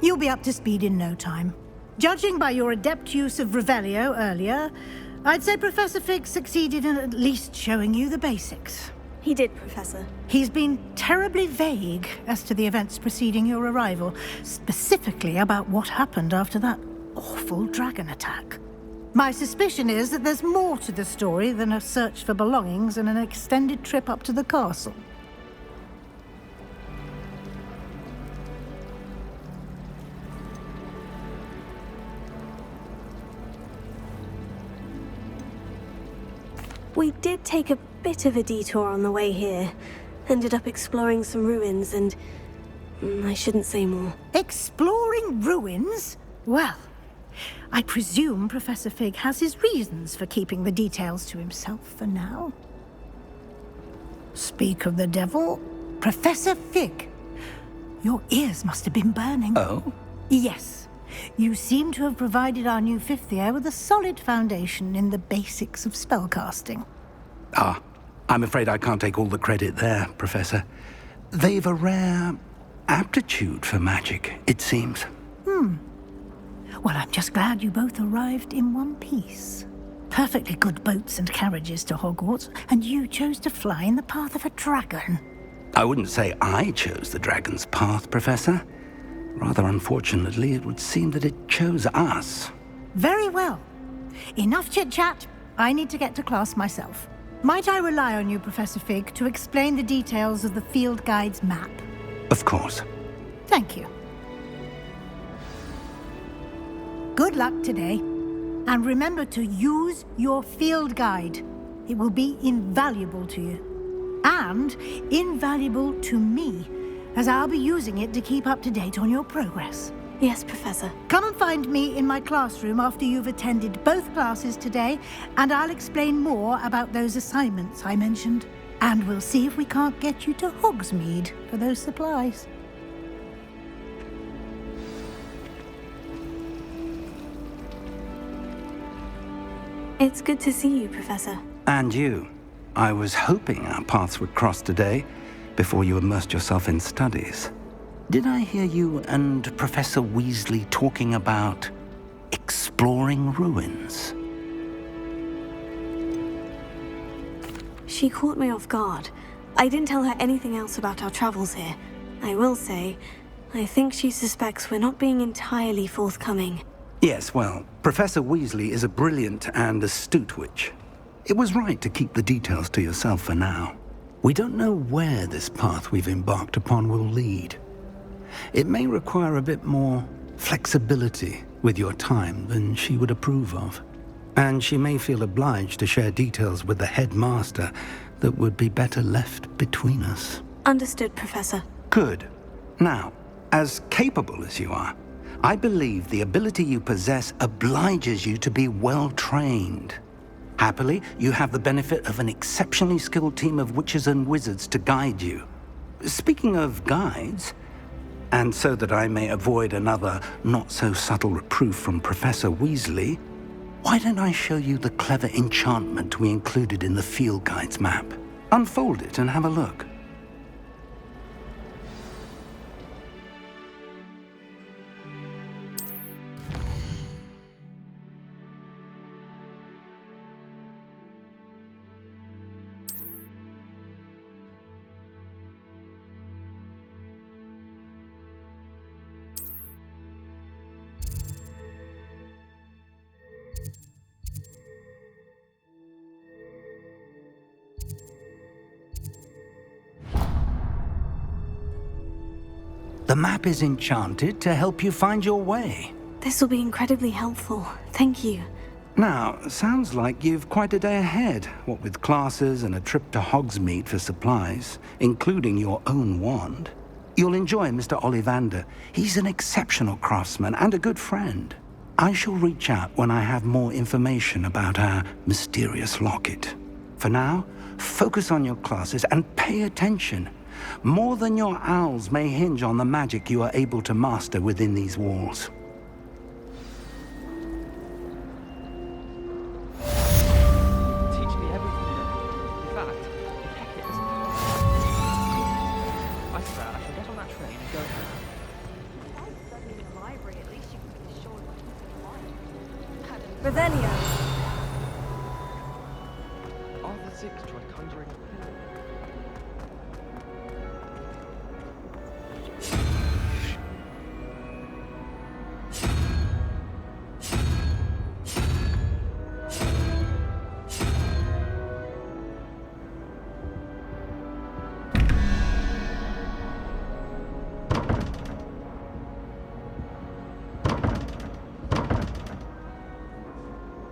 You'll be up to speed in no time. Judging by your adept use of Revelio earlier, I'd say Professor Fig succeeded in at least showing you the basics. He did, Professor. He's been terribly vague as to the events preceding your arrival, specifically about what happened after that awful dragon attack. My suspicion is that there's more to the story than a search for belongings and an extended trip up to the castle. We did take a bit of a detour on the way here. Ended up exploring some ruins and... I shouldn't say more. Exploring ruins? Well, I presume Professor Fig has his reasons for keeping the details to himself for now. Speak of the devil, Professor Fig. Your ears must have been burning. Oh? Yes. You seem to have provided our new fifth year with a solid foundation in the basics of spellcasting. Ah, I'm afraid I can't take all the credit there, Professor. They've a rare aptitude for magic, it seems. Well, I'm just glad you both arrived in one piece. Perfectly good boats and carriages to Hogwarts, and you chose to fly in the path of a dragon. I wouldn't say I chose the dragon's path, Professor. Rather unfortunately, it would seem that it chose us. Very well. Enough chit-chat. I need to get to class myself. Might I rely on you, Professor Fig, to explain the details of the field guide's map? Of course. Thank you. Good luck today. And remember to use your field guide. It will be invaluable to you. And invaluable to me, as I'll be using it to keep up to date on your progress. Yes, Professor. Come and find me in my classroom after you've attended both classes today, and I'll explain more about those assignments I mentioned. And we'll see if we can't get you to Hogsmeade for those supplies. It's good to see you, Professor. And you. I was hoping our paths would cross today, before you immersed yourself in studies. Did I hear you and Professor Weasley talking about exploring ruins? She caught me off guard. I didn't tell her anything else about our travels here. I will say, I think she suspects we're not being entirely forthcoming. Yes, well, Professor Weasley is a brilliant and astute witch. It was right to keep the details to yourself for now. We don't know where this path we've embarked upon will lead. It may require a bit more flexibility with your time than she would approve of. And she may feel obliged to share details with the headmaster that would be better left between us. Understood, Professor. Good. Now, as capable as you are, I believe the ability you possess obliges you to be well trained. Happily, you have the benefit of an exceptionally skilled team of witches and wizards to guide you. Speaking of guides, and so that I may avoid another not-so-subtle reproof from Professor Weasley, why don't I show you the clever enchantment we included in the field guide's map? Unfold it and have a look. The map is enchanted to help you find your way. This will be incredibly helpful. Thank you. Now, sounds like you've quite a day ahead, what with classes and a trip to Hogsmeade for supplies, including your own wand. You'll enjoy Mr. Ollivander. He's an exceptional craftsman and a good friend. I shall reach out when I have more information about our mysterious locket. For now, focus on your classes and pay attention. More than your owls may hinge on the magic you are able to master within these walls. Teach me everything you know. In fact, heck it is. I swear I shall get on that train and go home. Revelio. Arthur VI tried conjuring.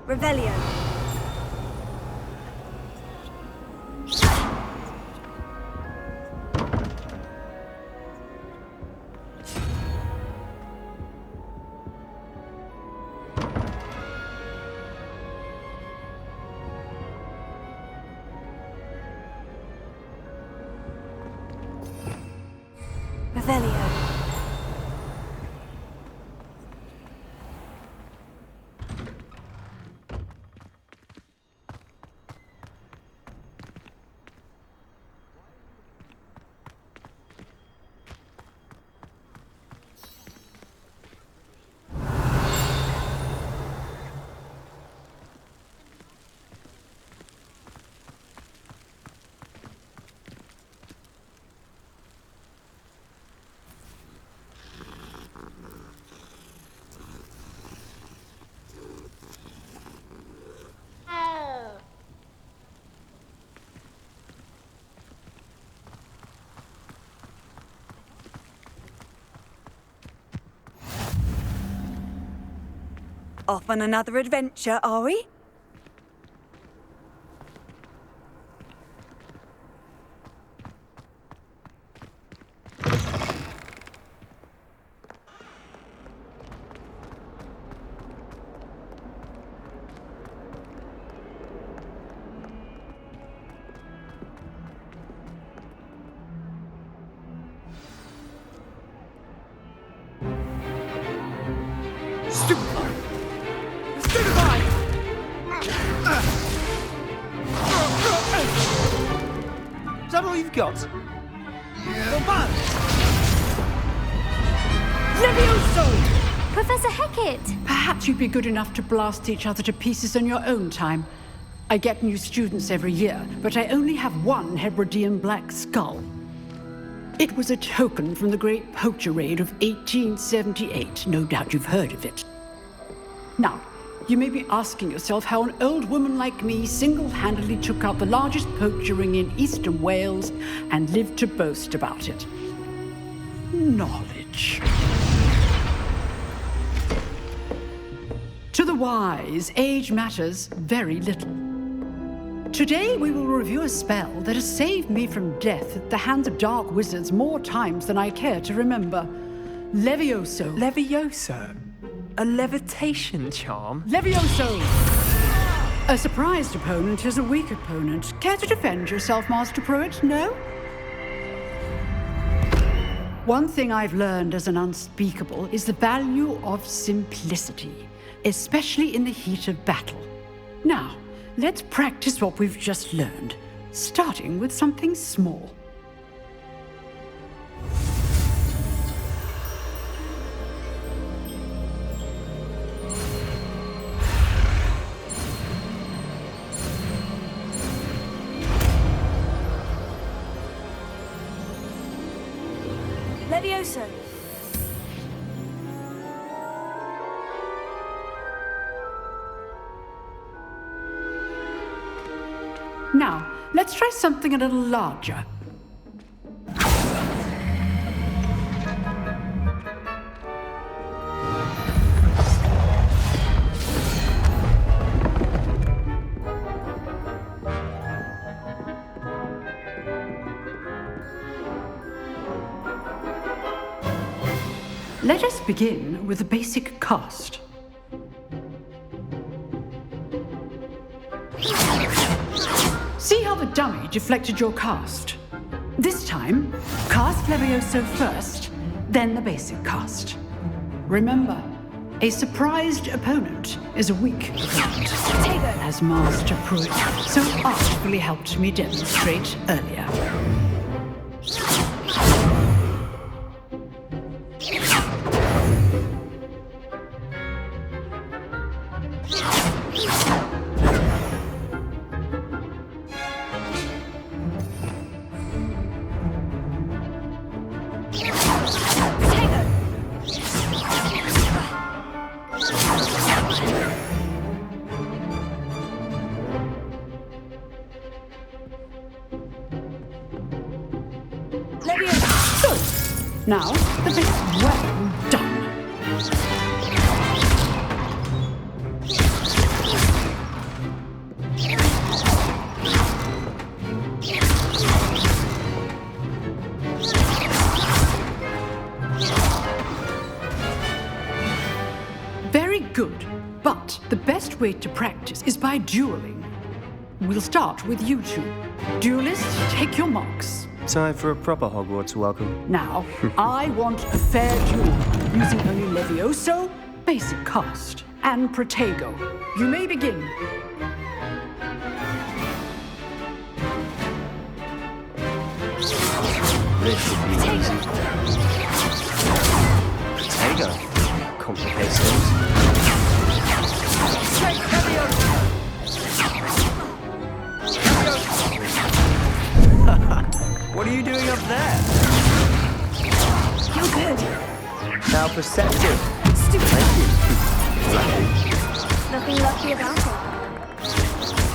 Revelio. Revelio. Off on another adventure, are we? Is that all you've got? Yeah. Levioso! Professor Hecat! Perhaps you'd be good enough to blast each other to pieces in your own time. I get new students every year, but I only have one Hebridean black skull. It was a token from the Great Poacher Raid of 1878. No doubt you've heard of it. Now, you may be asking yourself how an old woman like me single-handedly took out the largest poacher ring in eastern Wales and lived to boast about it. Knowledge. To the wise, age matters very little. Today we will review a spell that has saved me from death at the hands of dark wizards more times than I care to remember. Levioso. Levioso? A levitation charm? Levioso! A surprised opponent is a weak opponent. Care to defend yourself, Master Pruitt? No? One thing I've learned as an unspeakable is the value of simplicity, especially in the heat of battle. Now, let's practice what we've just learned, starting with something small. Levioso. Now, let's try something a little larger. Let us begin with the basic cast. See how the dummy deflected your cast? This time, cast Levioso first, then the basic cast. Remember, a surprised opponent is a weak opponent, as Master Pruitt so artfully helped me demonstrate earlier. Now, the bit well done. Very good. But the best way to practice is by dueling. We'll start with you two. Duelists, take your marks. Time for a proper Hogwarts welcome. Now, I want a fair duel, using only Levioso, basic cast, and Protego. You may begin. This should be easy. Potato. Complicates things. What are you doing up there? You're good. How perceptive. Stupid. Thank you. Lucky. Nothing lucky about it.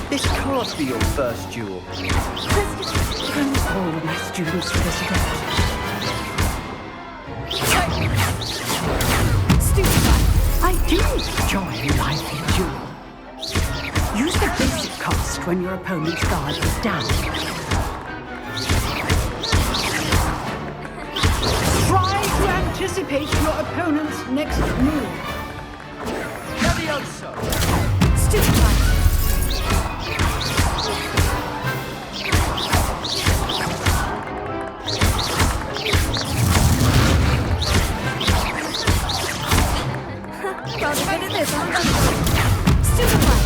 This can't be your first duel. All of my students for this event. Stupid. I do enjoy lively duel. Use the basic cast when your opponent's guard is down. Try to anticipate your opponent's next move. Stupid. Rather good at this, aren't I? Stupid one.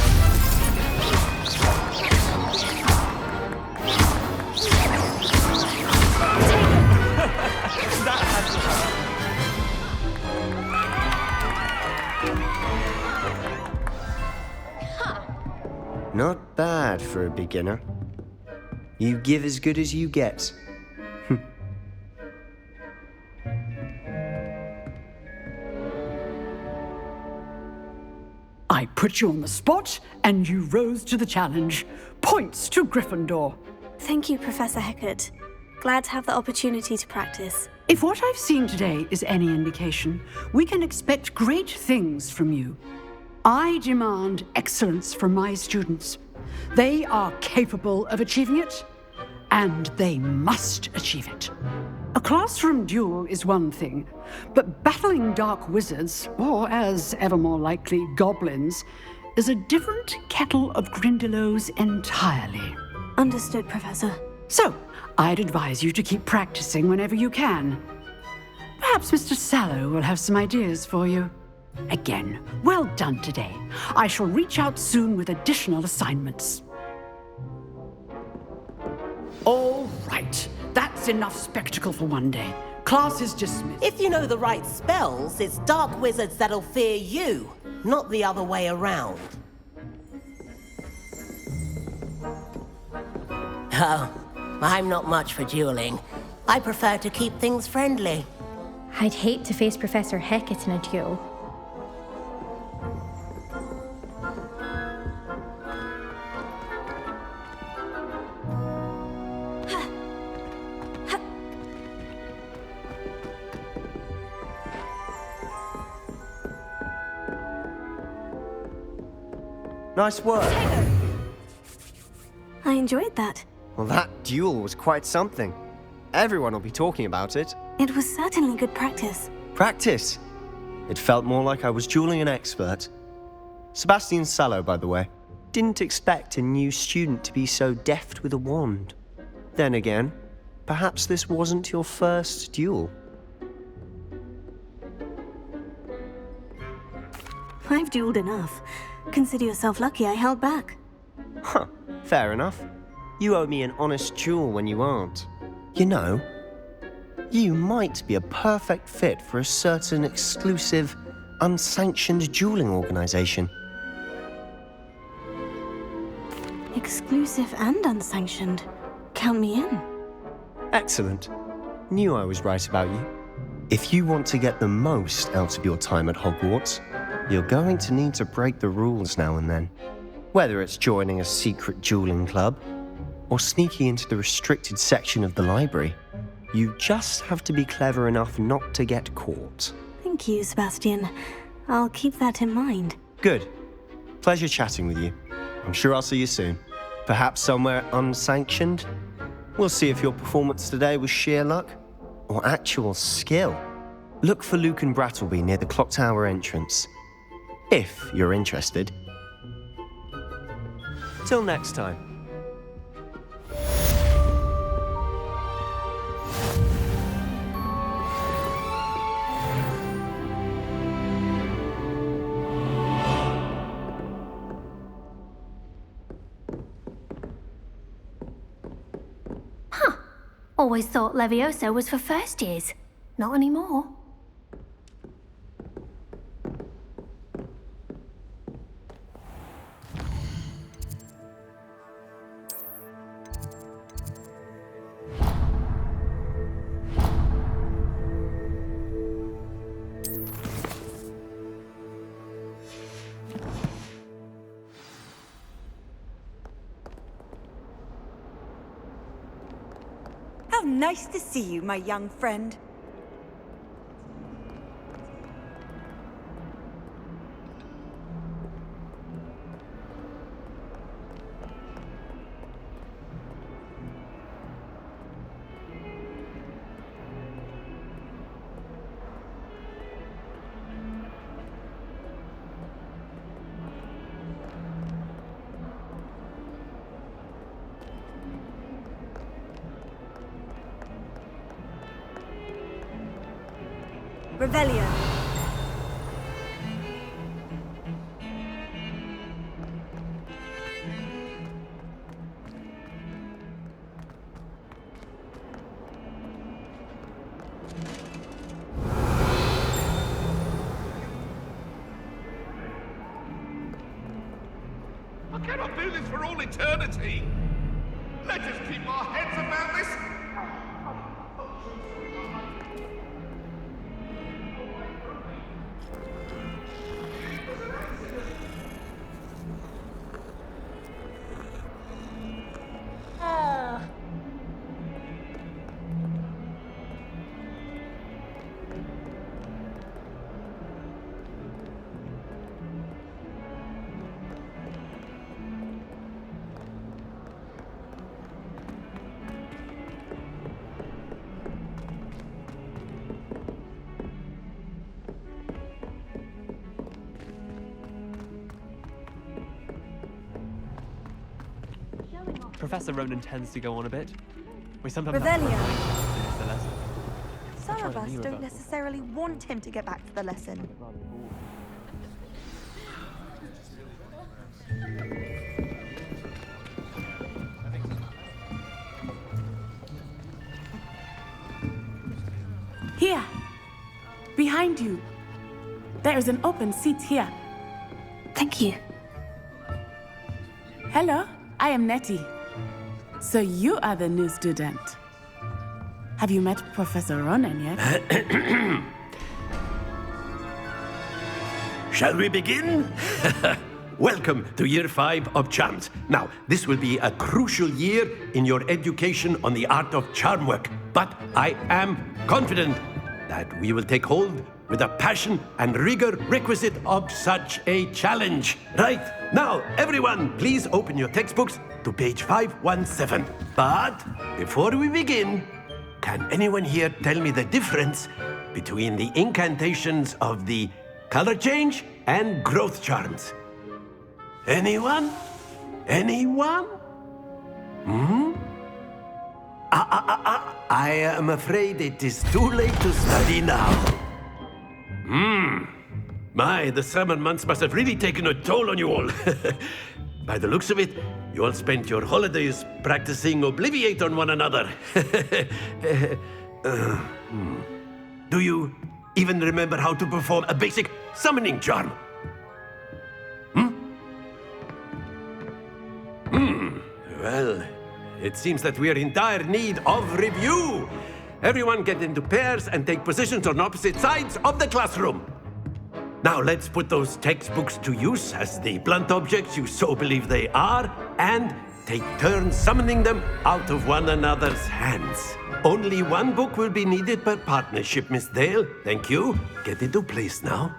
Not bad for a beginner. You give as good as you get. I put you on the spot, and you rose to the challenge. Points to Gryffindor. Thank you, Professor Hecat. Glad to have the opportunity to practice. If what I've seen today is any indication, we can expect great things from you. I demand excellence from my students. They are capable of achieving it, and they must achieve it. A classroom duel is one thing, but battling dark wizards, or as ever more likely, goblins, is a different kettle of Grindylows entirely. Understood, Professor. So, I'd advise you to keep practicing whenever you can. Perhaps Mr. Sallow will have some ideas for you. Again, well done today. I shall reach out soon with additional assignments. All right, that's enough spectacle for one day. Class is dismissed. If you know the right spells, it's dark wizards that'll fear you, not the other way around. Oh, I'm not much for dueling. I prefer to keep things friendly. I'd hate to face Professor Hecat in a duel. Nice work. I enjoyed that. Well, that duel was quite something. Everyone will be talking about it. It was certainly good practice. Practice. It felt more like I was dueling an expert. Sebastian Sallow, by the way. Didn't expect a new student to be so deft with a wand. Then again, perhaps this wasn't your first duel. I've dueled enough. Consider yourself lucky I held back. Huh, fair enough. You owe me an honest duel when you aren't. You know, you might be a perfect fit for a certain exclusive, unsanctioned dueling organization. Exclusive and unsanctioned. Count me in. Excellent. Knew I was right about you. If you want to get the most out of your time at Hogwarts, you're going to need to break the rules now and then. Whether it's joining a secret dueling club, or sneaking into the restricted section of the library. You just have to be clever enough not to get caught. Thank you, Sebastian. I'll keep that in mind. Good. Pleasure chatting with you. I'm sure I'll see you soon. Perhaps somewhere unsanctioned? We'll see if your performance today was sheer luck or actual skill. Look for Luke and Brattleby near the clock tower entrance, if you're interested. Till next time. Always thought Levioso was for first years. Not anymore. How nice to see you, my young friend. Revelio. I cannot do this for all eternity. Let us keep our heads about this. Professor Ronan tends to go on a bit. We sometimes Revelio. finish the lesson. Some of Try us the new don't about- necessarily want him to get back to the lesson. Here, behind you. There is an open seat here. Thank you. Hello, I am Nettie. So you are the new student. Have you met Professor Ronan yet? Shall we begin? Welcome to Year 5 of Charms. Now, this will be a crucial year in your education on the art of charm work, but I am confident that we will take hold with the passion and rigor requisite of such a challenge. Right, now, everyone, please open your textbooks to page 517. But before we begin, can anyone here tell me the difference between the incantations of the color change and growth charms? Anyone? Anyone? I am afraid it is too late to study now. My, the summer months must have really taken a toll on you all. By the looks of it, you all spent your holidays practicing Obliviate on one another. Do you even remember how to perform a basic summoning charm? Well, it seems that we are in dire need of review. Everyone get into pairs and take positions on opposite sides of the classroom. Now let's put those textbooks to use as the blunt objects you so believe they are, and take turns summoning them out of one another's hands. Only one book will be needed per partnership, Miss Dale. Thank you. Get into place now.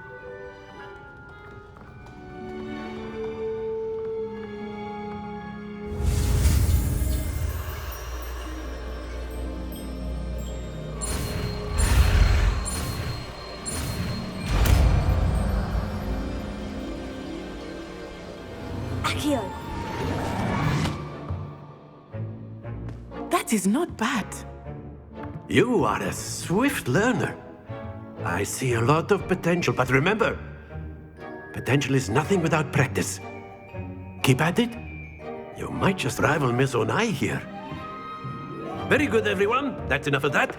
Accio! That is not bad. You are a swift learner. I see a lot of potential, but remember, potential is nothing without practice. Keep at it. You might just rival Miss Onai here. Very good, everyone. That's enough of that.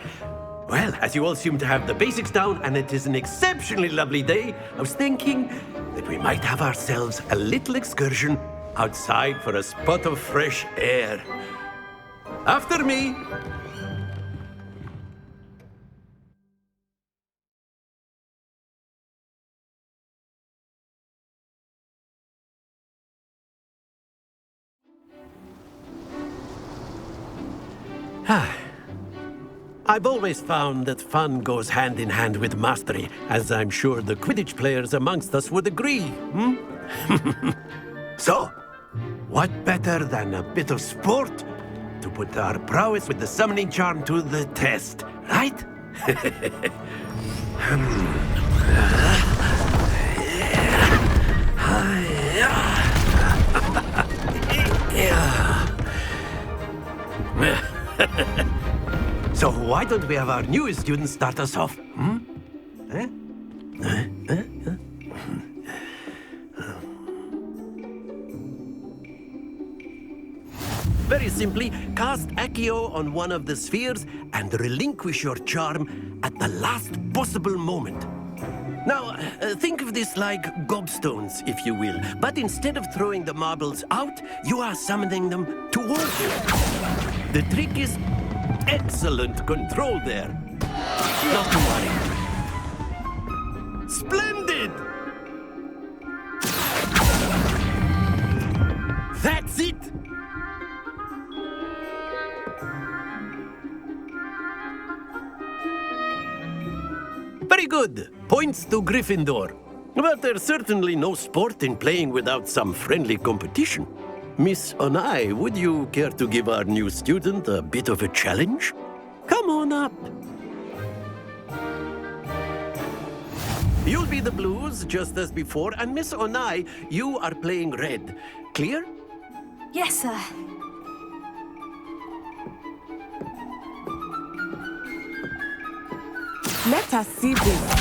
Well, as you all seem to have the basics down, and it is an exceptionally lovely day, I was thinking that we might have ourselves a little excursion outside for a spot of fresh air. After me. I've always found that fun goes hand in hand with mastery, as I'm sure the Quidditch players amongst us would agree. So, what better than a bit of sport to put our prowess with the summoning charm to the test, right? So why don't we have our newest student start us off? Very simply, cast Accio on one of the spheres and relinquish your charm at the last possible moment. Now, think of this like gobstones, if you will. But instead of throwing the marbles out, you are summoning them towards you. The trick is excellent control there. Not to worry. Splendid! That's it! Very good. Points to Gryffindor. But there's certainly no sport in playing without some friendly competition. Miss Onai, would you care to give our new student a bit of a challenge? Come on up. You'll be the blues, just as before, and Miss Onai, you are playing red. Clear? Yes, sir. Let us see this.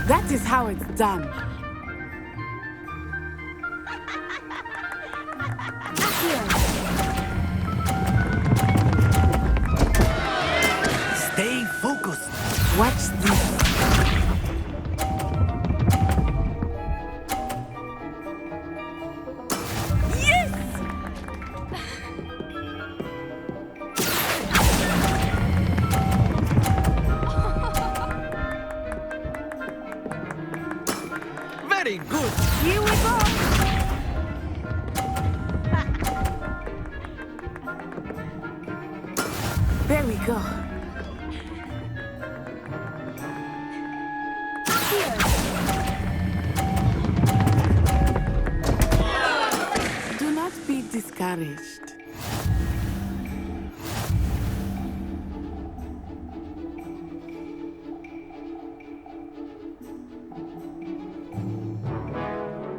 That is how it's done. Stay focused. Watch this. Very good. Here we go. There we go. Do not be discouraged.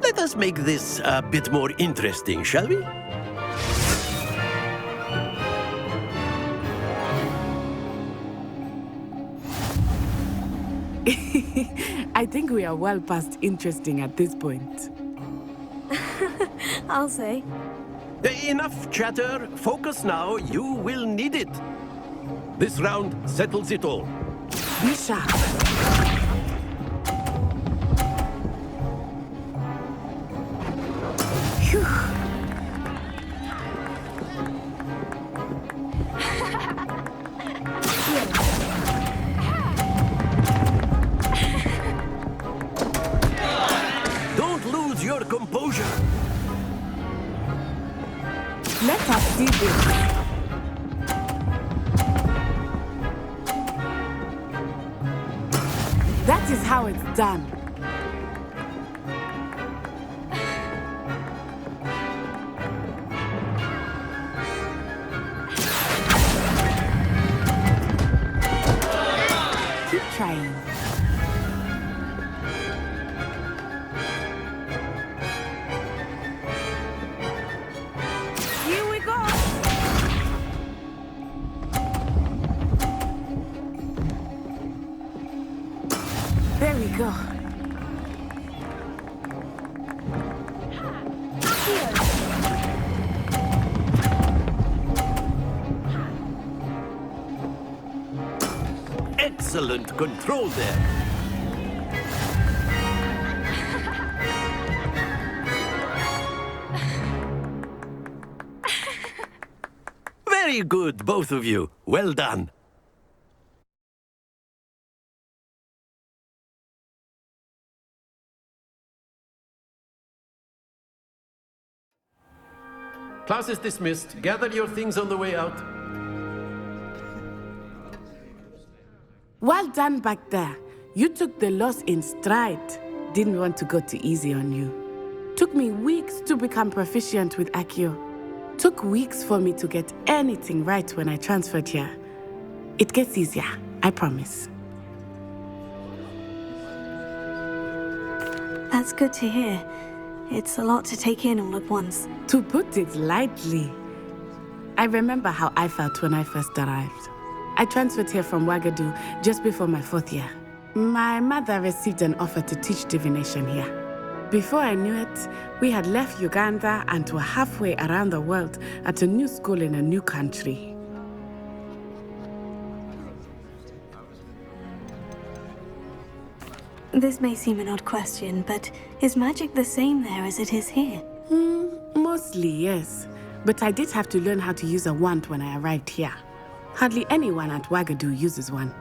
Let us make this a bit more interesting, shall we? I think we are well past interesting at this point. I'll say. Enough chatter. Focus now. You will need it. This round settles it all. Be sharp. Phew. how it's done. Keep trying. Here we go. There we go. Excellent control there. Very good, both of you. Well done. Class is dismissed. Gather your things on the way out. Well done back there. You took the loss in stride. Didn't want to go too easy on you. Took me weeks to become proficient with Accio. Took weeks for me to get anything right when I transferred here. It gets easier, I promise. That's good to hear. It's a lot to take in all at once. To put it lightly, I remember how I felt when I first arrived. I transferred here from Ouagadougou just before my 4th year. My mother received an offer to teach divination here. Before I knew it, we had left Uganda and were halfway around the world at a new school in a new country. This may seem an odd question, but is magic the same there as it is here? Mostly, yes. But I did have to learn how to use a wand when I arrived here. Hardly anyone at Ouagadougou uses one.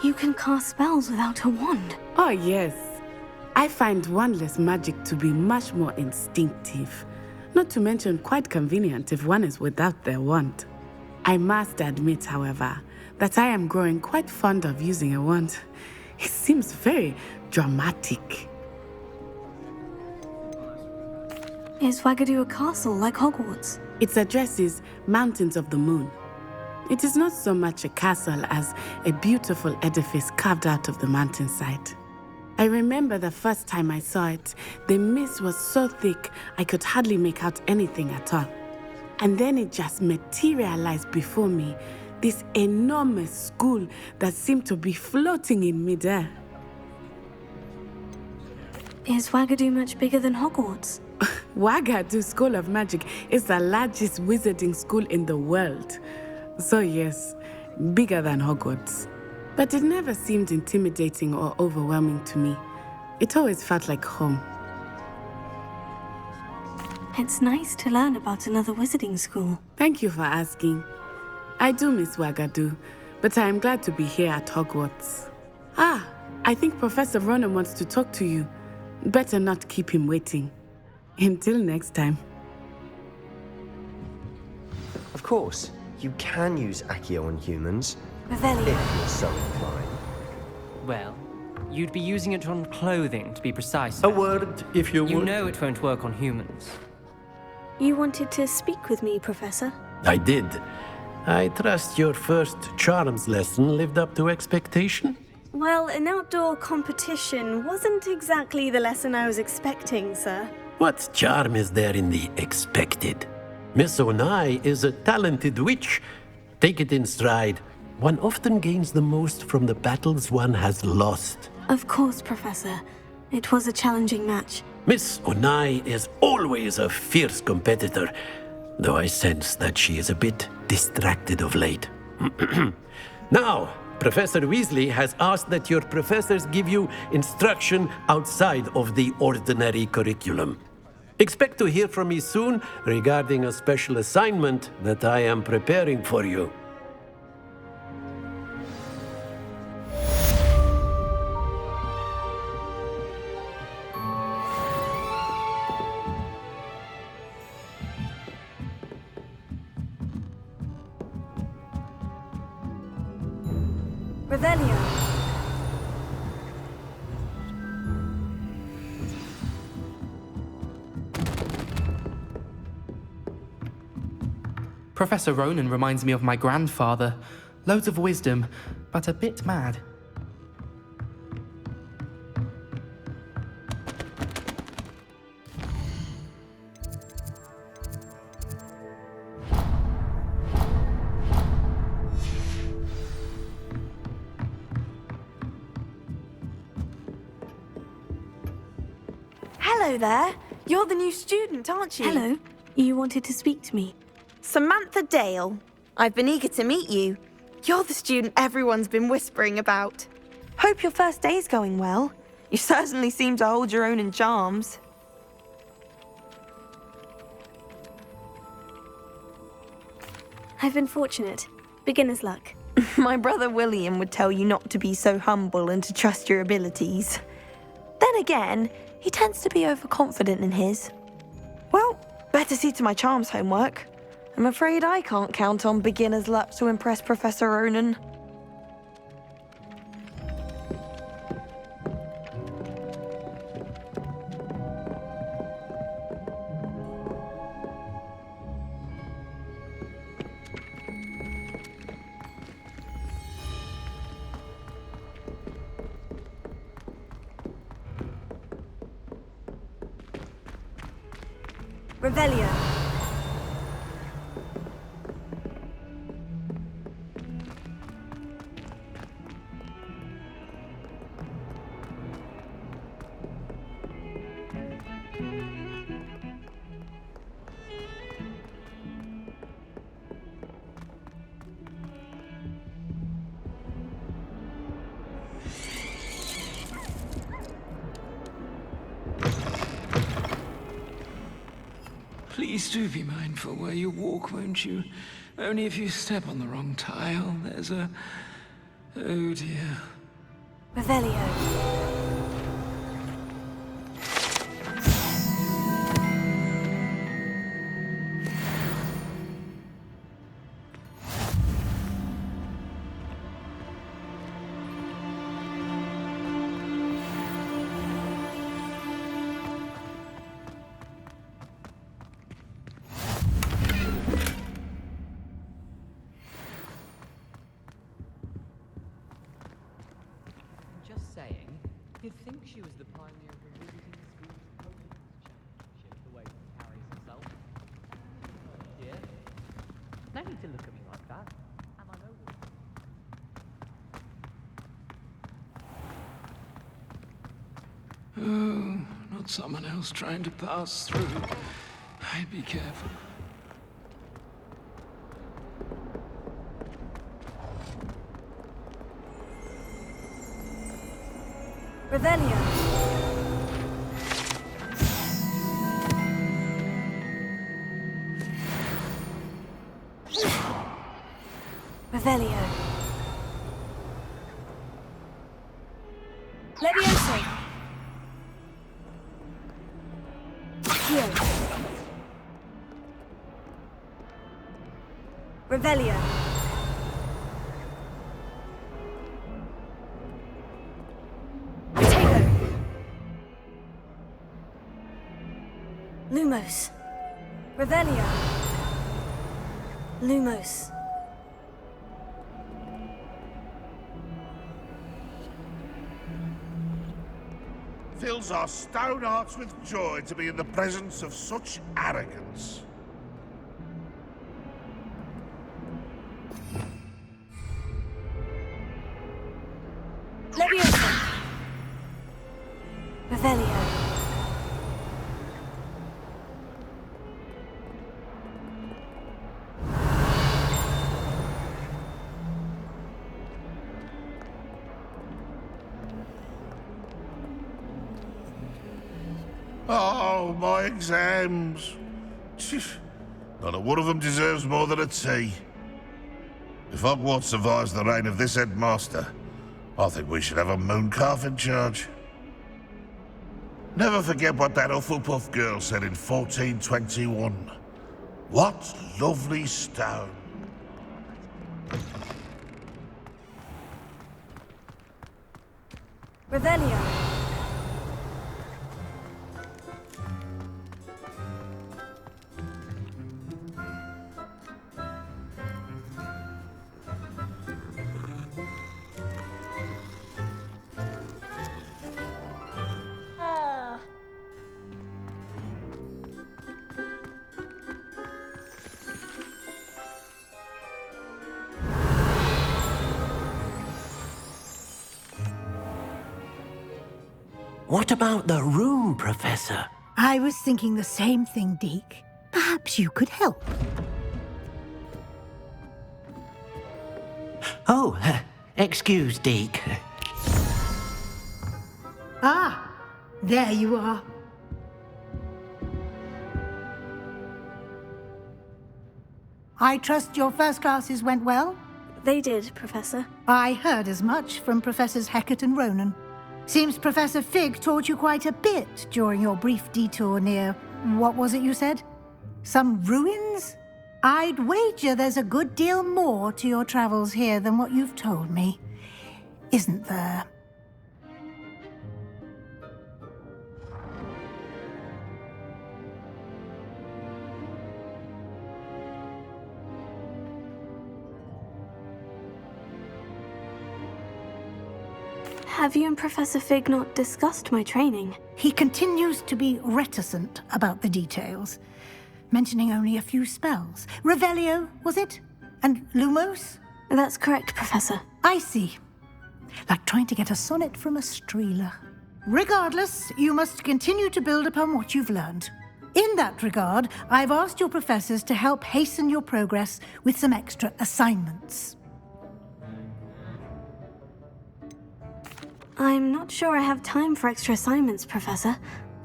You can cast spells without a wand. Oh, yes. I find wandless magic to be much more instinctive. Not to mention quite convenient if one is without their wand. I must admit, however, that I am growing quite fond of using a wand. It seems very dramatic. Is Ouagadougou a castle like Hogwarts? Its address is Mountains of the Moon. It is not so much a castle as a beautiful edifice carved out of the mountainside. I remember the first time I saw it, the mist was so thick I could hardly make out anything at all. And then it just materialized before me, this enormous school that seemed to be floating in midair. Is Ouagadougou much bigger than Hogwarts? Ouagadougou School of Magic is the largest wizarding school in the world. So yes, bigger than Hogwarts. But it never seemed intimidating or overwhelming to me. It always felt like home. It's nice to learn about another wizarding school. Thank you for asking. I do miss Ouagadougou, but I am glad to be here at Hogwarts. Ah, I think Professor Ronan wants to talk to you. Better not keep him waiting. Until next time. Of course, you can use Accio on humans, Revelio. if you're so inclined. Well, you'd be using it on clothing, to be precise. A word, if you would. You know it won't work on humans. You wanted to speak with me, Professor? I did. I trust your first charms lesson lived up to expectation? Well, an outdoor competition wasn't exactly the lesson I was expecting, sir. What charm is there in the expected? Miss Onai is a talented witch. Take it in stride. One often gains the most from the battles one has lost. Of course, Professor. It was a challenging match. Miss Onai is always a fierce competitor, though I sense that she is a bit distracted of late. Now, Professor Weasley has asked that your professors give you instruction outside of the ordinary curriculum. Expect to hear from me soon regarding a special assignment that I am preparing for you. Revelio. Professor Ronan reminds me of my grandfather. Loads of wisdom, but a bit mad. Hello there. You're the new student, aren't you? Hello. You wanted to speak to me? Samantha Dale. I've been eager to meet you. You're the student everyone's been whispering about. Hope your first day's going well. You certainly seem to hold your own in charms. I've been fortunate. Beginner's luck. My brother William would tell you not to be so humble and to trust your abilities. Then again, he tends to be overconfident in his. Well, better see to my charms homework. I'm afraid I can't count on beginner's luck to impress Professor Ronan. Revelio. Please do be mindful where you walk, won't you? Only if you step on the wrong tile, there's a... Oh dear. Revelio. Just saying, you'd think she was the pioneer of the Wizarding School's Potions Championship, the way she carries herself. Oh dear. No need to look at me like that. Am I no Oh, one? not someone else trying to pass through. I'd be careful. Revelio. Revelio. Levioso. Here. Revelio. Lumos. Revelio. Lumos. Fills our stone hearts with joy to be in the presence of such arrogance. Leviosa. Revelio. Oh, my exams. Not a one of them deserves more than a tea. If Hogwarts survives the reign of this headmaster, I think we should have a mooncalf in charge. Never forget what that Hufflepuff girl said in 1421. What lovely stone. Revelio. What about the room, Professor? I was thinking the same thing, Deke. Perhaps you could help. Oh, excuse, Deke. Ah, there you are. I trust your first classes went well? They did, Professor. I heard as much from Professors Hecat and Ronan. Seems Professor Fig taught you quite a bit during your brief detour near... what was it you said? Some ruins? I'd wager there's a good deal more to your travels here than what you've told me. Isn't there? Have you and Professor Fig not discussed my training? He continues to be reticent about the details, mentioning only a few spells. Revelio, was it? And Lumos? That's correct, Professor. I see. Like trying to get a sonnet from a streeler. Regardless, you must continue to build upon what you've learned. In that regard, I've asked your professors to help hasten your progress with some extra assignments. I'm not sure I have time for extra assignments, Professor.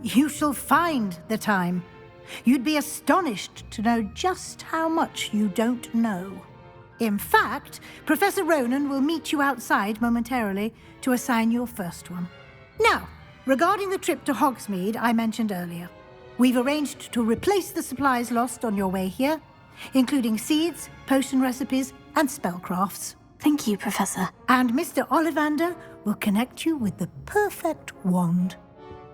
You shall find the time. You'd be astonished to know just how much you don't know. In fact, Professor Ronan will meet you outside momentarily to assign your first one. Now, regarding the trip to Hogsmeade I mentioned earlier, we've arranged to replace the supplies lost on your way here, including seeds, potion recipes, and spellcrafts. Thank you, Professor. And Mr. Ollivander will connect you with the perfect wand.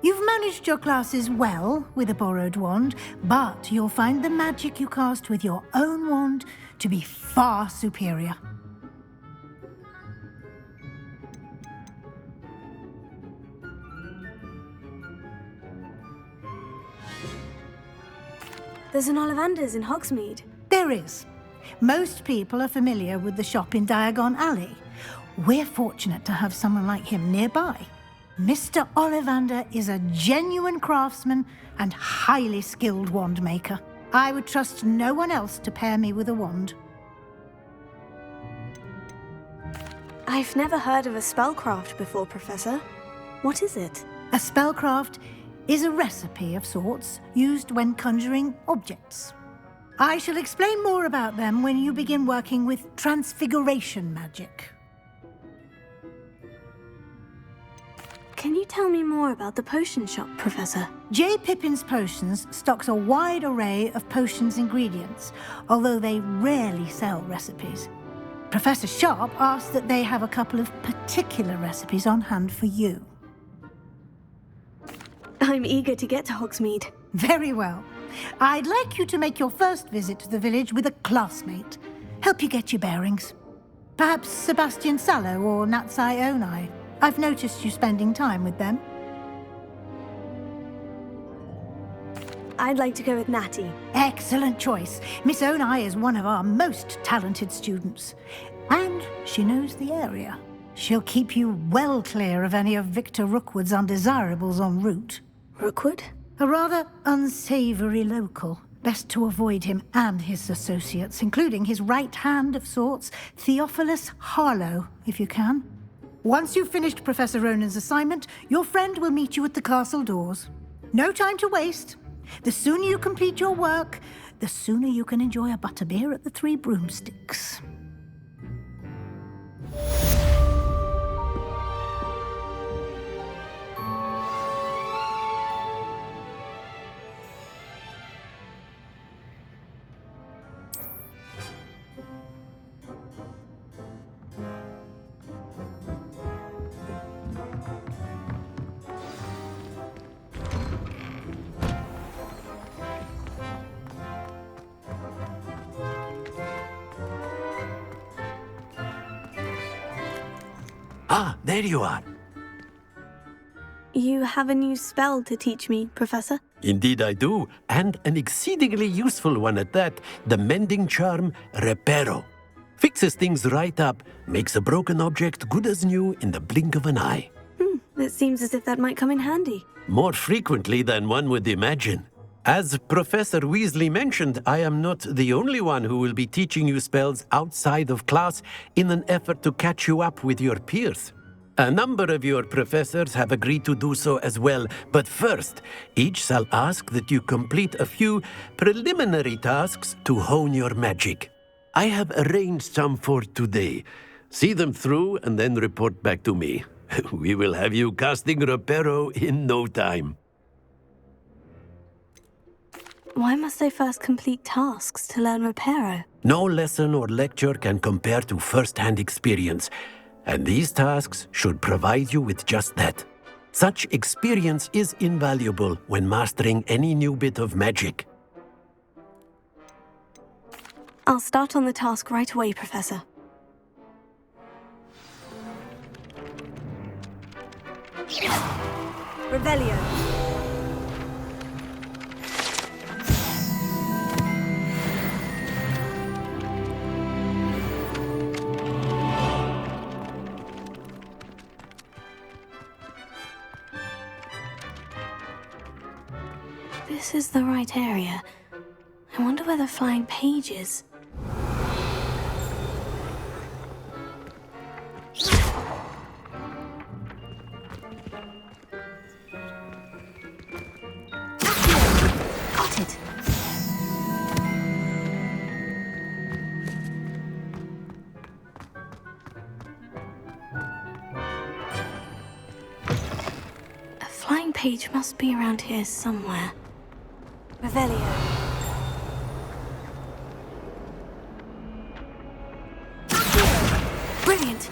You've managed your classes well with a borrowed wand, but you'll find the magic you cast with your own wand to be far superior. There's an Ollivander's in Hogsmeade. There is. Most people are familiar with the shop in Diagon Alley. We're fortunate to have someone like him nearby. Mr. Ollivander is a genuine craftsman and highly skilled wand maker. I would trust no one else to pair me with a wand. I've never heard of a spellcraft before, Professor. What is it? A spellcraft is a recipe of sorts used when conjuring objects. I shall explain more about them when you begin working with transfiguration magic. Can you tell me more about the potion shop, Professor? J. Pippin's Potions stocks a wide array of potions ingredients, although they rarely sell recipes. Professor Sharp asked that they have a couple of particular recipes on hand for you. I'm eager to get to Hogsmeade. Very well. I'd like you to make your first visit to the village with a classmate. Help you get your bearings. Perhaps Sebastian Sallow or Natsai Onai. I've noticed you spending time with them. I'd like to go with Natty. Excellent choice. Miss Onai is one of our most talented students. And she knows the area. She'll keep you well clear of any of Victor Rookwood's undesirables en route. Rookwood? A rather unsavory local. Best to avoid him and his associates, including his right hand of sorts, Theophilus Harlow, if you can. Once you've finished Professor Ronan's assignment, your friend will meet you at the castle doors. No time to waste. The sooner you complete your work, the sooner you can enjoy a butterbeer at the Three Broomsticks. Ah, there you are. You have a new spell to teach me, Professor? Indeed I do, and an exceedingly useful one at that. The mending charm, Reparo. Fixes things right up, makes a broken object good as new in the blink of an eye. It seems as if that might come in handy. More frequently than one would imagine. As Professor Weasley mentioned, I am not the only one who will be teaching you spells outside of class in an effort to catch you up with your peers. A number of your professors have agreed to do so as well, but first, each shall ask that you complete a few preliminary tasks to hone your magic. I have arranged some for today. See them through and then report back to me. We will have you casting Reparo in no time. Why must I first complete tasks to learn Reparo? No lesson or lecture can compare to first-hand experience, and these tasks should provide you with just that. Such experience is invaluable when mastering any new bit of magic. I'll start on the task right away, Professor. Revelio. This is the right area. I wonder where the flying page is. Got it. A flying page must be around here somewhere. Revelio. Brilliant!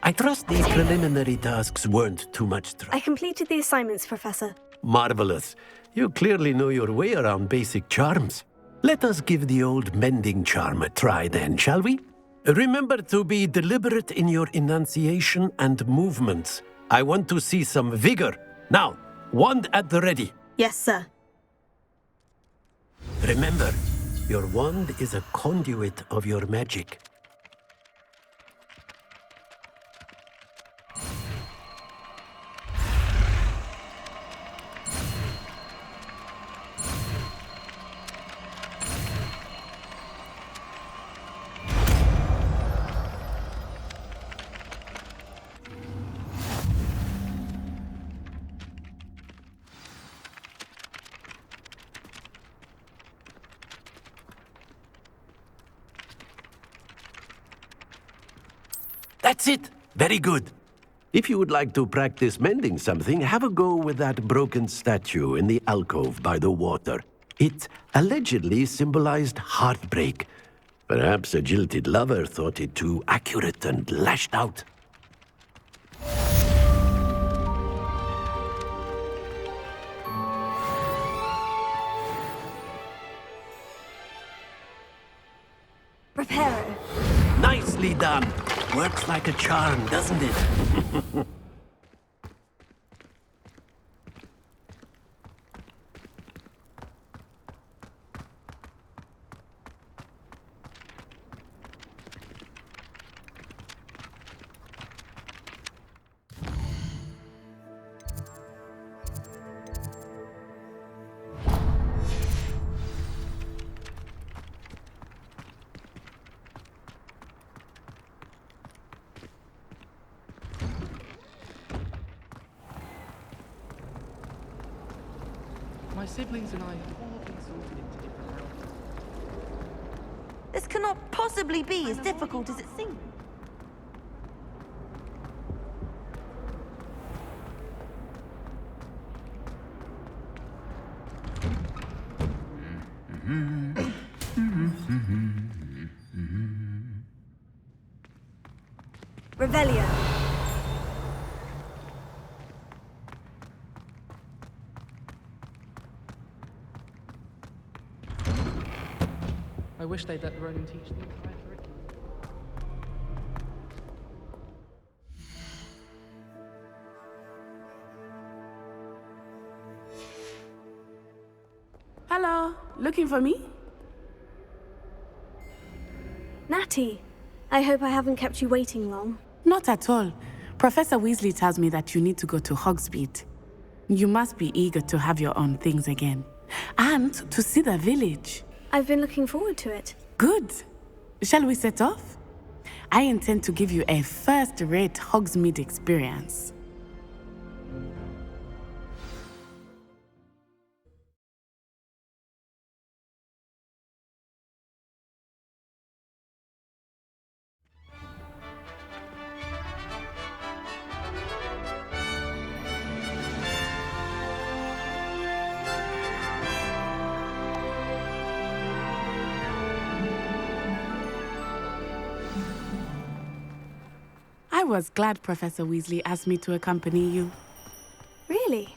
I trust these preliminary tasks weren't too much trouble. I completed the assignments, Professor. Marvelous. You clearly know your way around basic charms. Let us give the old mending charm a try then, shall we? Remember to be deliberate in your enunciation and movements. I want to see some vigor. Now, wand at the ready. Yes, sir. Remember, your wand is a conduit of your magic. That's it! Very good. If you would like to practice mending something, have a go with that broken statue in the alcove by the water. It allegedly symbolized heartbreak. Perhaps a jilted lover thought it too accurate and lashed out. Reparo. Nicely done. Works like a charm, doesn't it? My siblings and I have all been sorted into different houses. This cannot possibly be as difficult as it seems. Revelio. wish they'd let Ronan teach the entire curriculum. Hello, looking for me? Natty, I hope I haven't kept you waiting long. Not at all. Professor Weasley tells me that you need to go to Hogsmeade. You must be eager to have your own things again. And to see the village. I've been looking forward to it. Good. Shall we set off? I intend to give you a first-rate Hogsmeade experience. I was glad Professor Weasley asked me to accompany you. Really?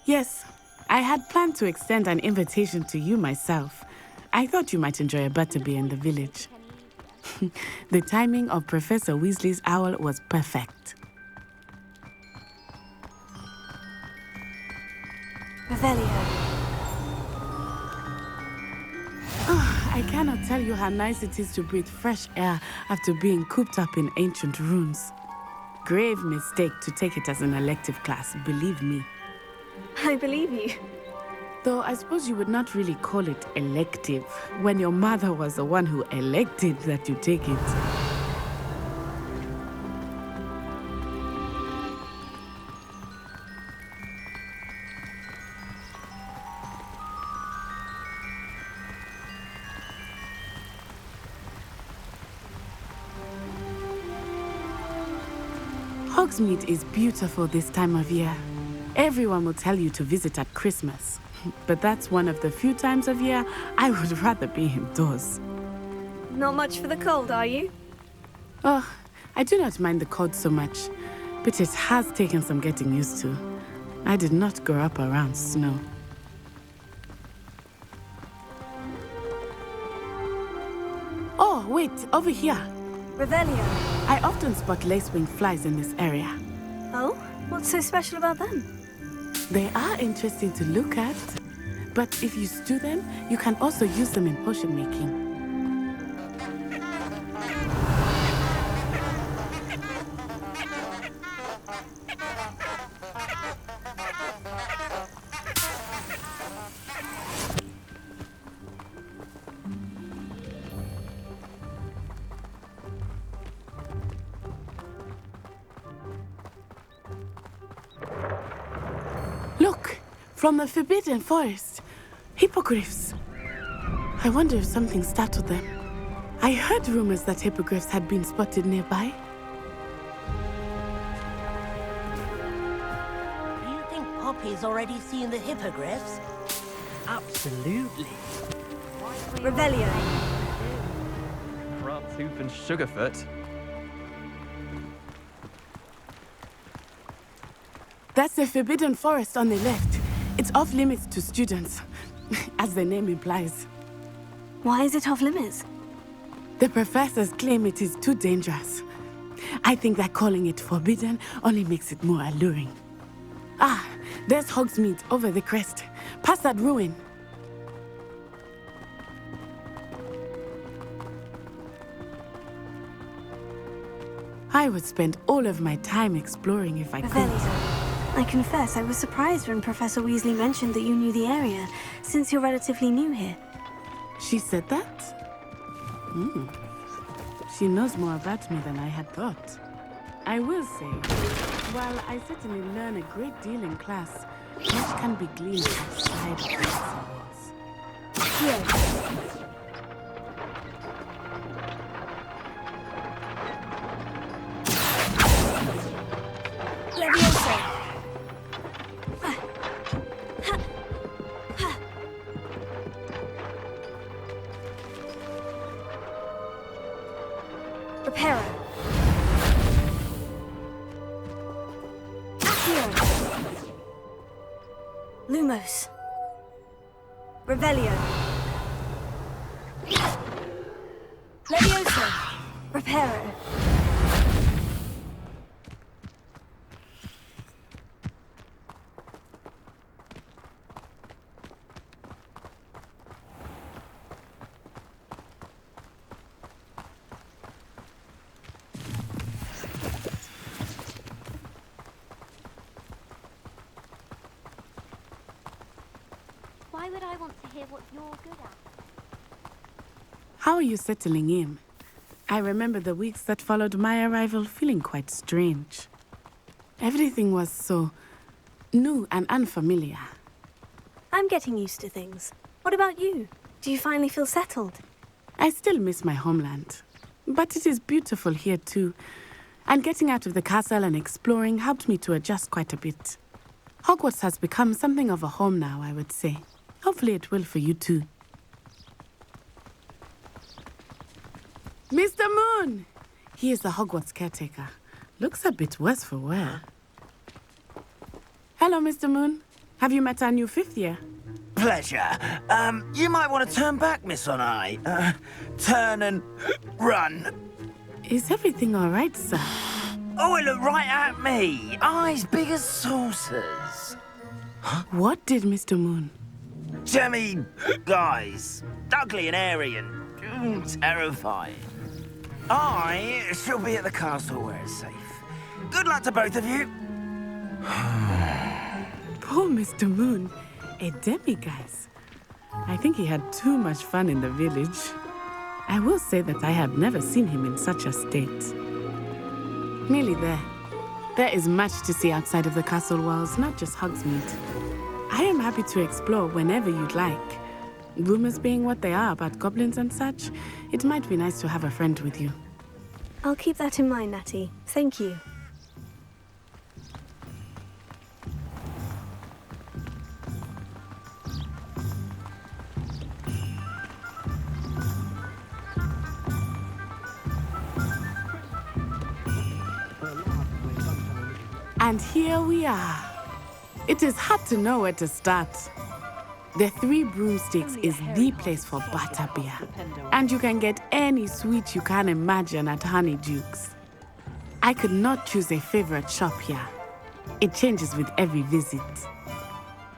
Yes, I had planned to extend an invitation to you myself. I thought you might enjoy a butterbeer in the village. The timing of Professor Weasley's owl was perfect. Revelio. I cannot tell you how nice it is to breathe fresh air after being cooped up in ancient ruins. Grave mistake to take it as an elective class, believe me. I believe you. Though I suppose you would not really call it elective when your mother was the one who elected that you take it. Hogsmeade is beautiful this time of year. Everyone will tell you to visit at Christmas. But that's one of the few times of year I would rather be indoors. Not much for the cold, are you? Oh, I do not mind the cold so much, but it has taken some getting used to. I did not grow up around snow. Oh, wait, over here. Revelio. I often spot lacewing flies in this area. Oh? What's so special about them? They are interesting to look at, but if you stew them, you can also use them in potion making. Look, from the Forbidden Forest, hippogriffs. I wonder if something startled them. I heard rumors that hippogriffs had been spotted nearby. Do you think Poppy's already seen the hippogriffs? Absolutely. Revelio. Frogtooth and Sugarfoot. That's the Forbidden Forest on the left. It's off limits to students, as the name implies. Why is it off limits? The professors claim it is too dangerous. I think that calling it forbidden only makes it more alluring. Ah, there's Hogsmeade over the crest. Past that ruin. I would spend all of my time exploring if I could. I confess I was surprised when Professor Weasley mentioned that you knew the area, since you're relatively new here. She said that? She knows more about me than I had thought. I will say, while I certainly learn a great deal in class, much can be gleaned outside of the walls. Here. Leviosa. Reparo. Accio. Lumos. Revelio. Levioso! Reparo. Why would I want to hear what you're good at? How are you settling in? I remember the weeks that followed my arrival feeling quite strange. Everything was so new and unfamiliar. I'm getting used to things. What about you? Do you finally feel settled? I still miss my homeland, but it is beautiful here too. And getting out of the castle and exploring helped me to adjust quite a bit. Hogwarts has become something of a home now, I would say. Hopefully it will for you too. Mr. Moon! He is the Hogwarts caretaker. Looks a bit worse for wear. Hello, Mr. Moon. Have you met our new 5th year? Pleasure. You might want to turn back, Miss Onai. Turn and run. Is everything all right, sir? Oh, it looked right at me. Eyes big as saucers. What did Mr. Moon? Jemmy guys. Ugly and airy and terrifying. I shall be at the castle where it's safe. Good luck to both of you. Poor Mr. Moon. A demiguise. I think he had too much fun in the village. I will say that I have never seen him in such a state. Nearly there. There is much to see outside of the castle walls, not just Hogsmeade. I am happy to explore whenever you'd like. Rumors being what they are about goblins and such, it might be nice to have a friend with you. I'll keep that in mind, Natty. Thank you. And here we are. It is hard to know where to start. The Three Broomsticks is the place for butterbeer. And you can get any sweet you can imagine at Honeydukes. I could not choose a favorite shop here. It changes with every visit.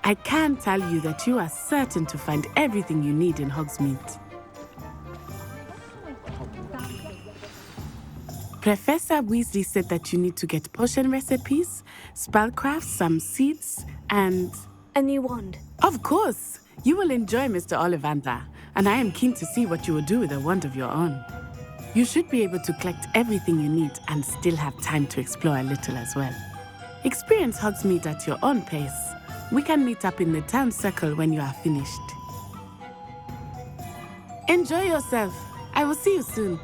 I can tell you that you are certain to find everything you need in Hogsmeade. Professor Weasley said that you need to get potion recipes, spellcraft, some seeds, and... a new wand. Of course! You will enjoy Mr. Ollivander, and I am keen to see what you will do with a wand of your own. You should be able to collect everything you need and still have time to explore a little as well. Experience Hogsmeade at your own pace. We can meet up in the town circle when you are finished. Enjoy yourself. I will see you soon.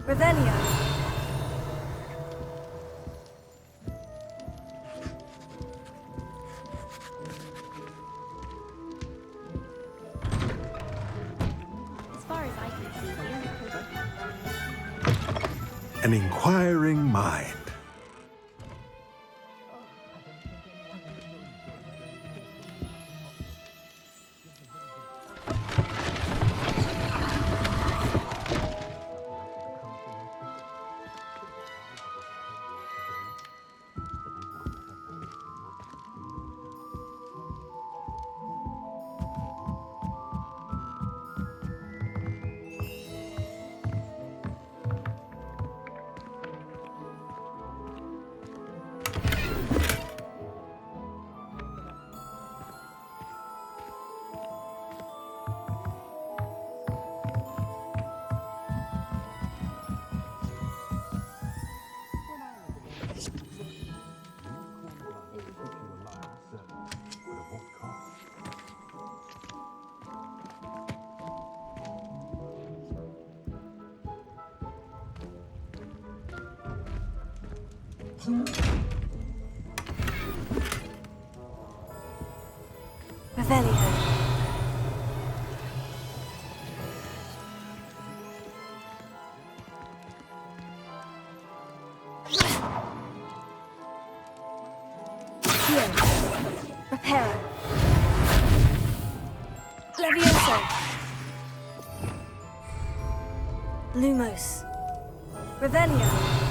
Revelio. As far as I can see, An inquiring mind. Revelio. Reparo. Levioso. Lumos. Revelio.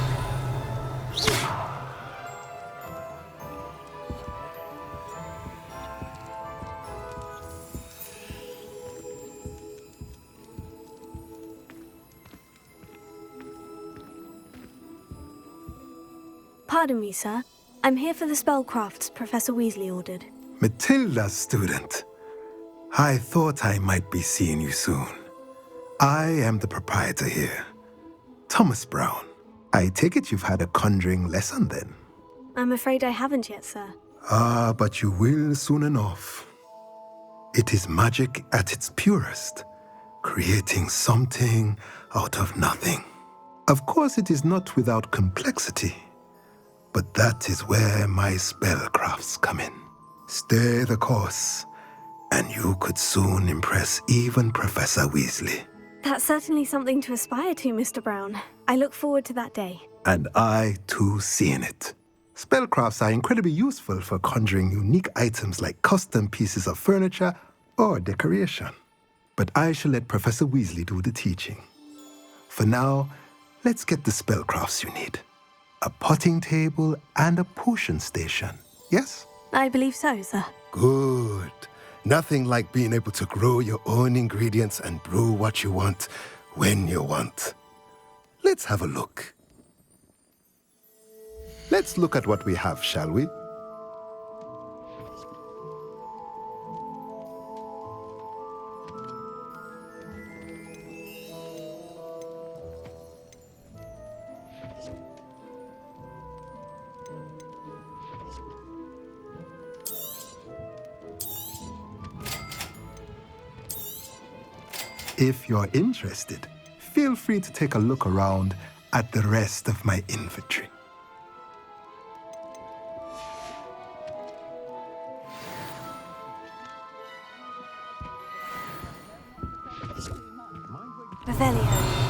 Pardon me, sir. I'm here for the spellcrafts Professor Weasley ordered. Matilda, student. I thought I might be seeing you soon. I am the proprietor here, Thomas Brown. I take it you've had a conjuring lesson then? I'm afraid I haven't yet, sir. Ah, but you will soon enough. It is magic at its purest, creating something out of nothing. Of course, it is not without complexity, but that is where my spellcrafts come in. Stay the course, and you could soon impress even Professor Weasley. That's certainly something to aspire to, Mr. Brown. I look forward to that day. And I, too, seeing it. Spellcrafts are incredibly useful for conjuring unique items like custom pieces of furniture or decoration. But I shall let Professor Weasley do the teaching. For now, let's get the spellcrafts you need. A potting table and a potion station, yes? I believe so, sir. Good. Nothing like being able to grow your own ingredients and brew what you want when you want. Let's have a look. Let's look at what we have, shall we? If you're interested, feel free to take a look around at the rest of my inventory. Revelio.